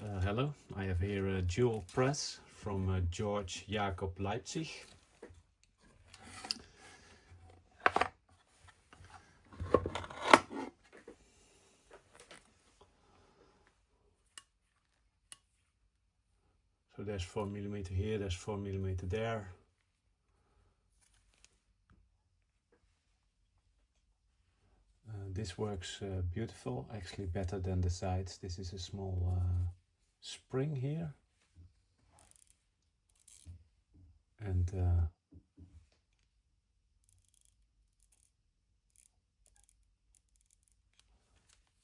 Hello, I have here a jewel press from George Jacob Leipzig. So there's 4mm here, there's 4mm there. This works beautiful, actually better than the sides. This is a small spring here. And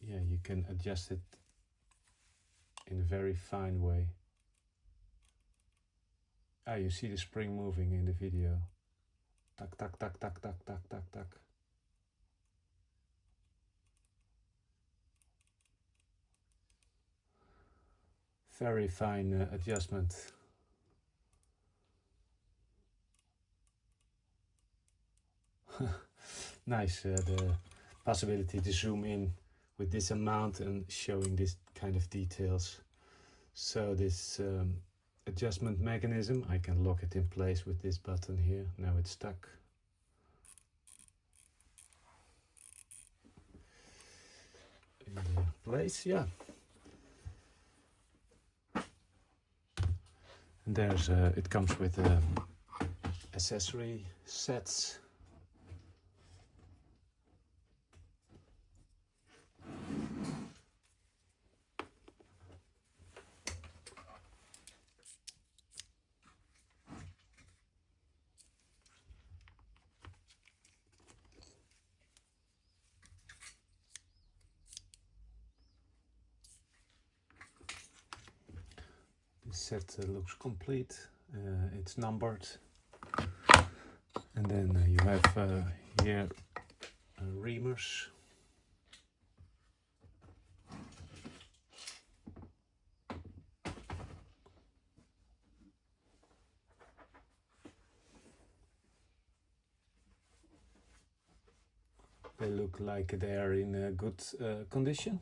yeah, you can adjust it in a very fine way. Ah, you see the spring moving in the video. Tak, tak, tak, tak, tak, tak, tak, tak. Very fine adjustment. Nice, the possibility to zoom in with this amount and showing this kind of details. So this adjustment mechanism, I can lock it in place with this button here. Now it's stuck. In the place, yeah. And there's it comes with accessory sets. This set looks complete. It's numbered, and then you have here reamers. They look like they are in good condition.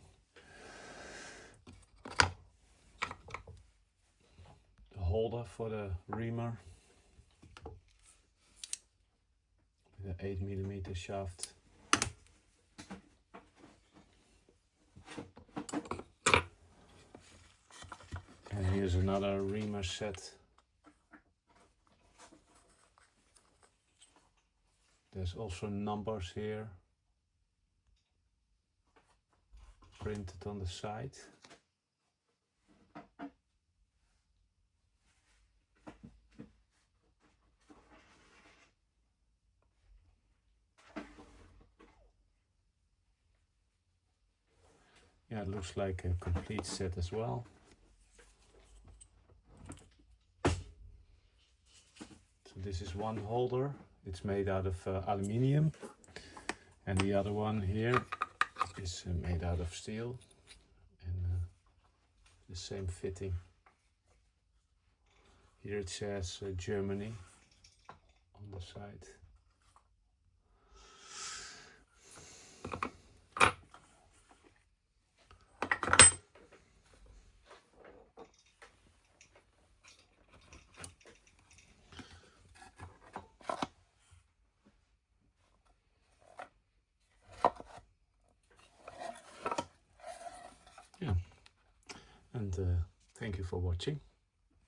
Holder for the reamer with an 8mm shaft. And here's another reamer set. There's also numbers here printed on the side. Yeah, it looks like a complete set as well. So this is one holder. It's made out of aluminium, and the other one here is made out of steel, and the same fitting. Here it says Germany on the side. Yeah, and thank you for watching.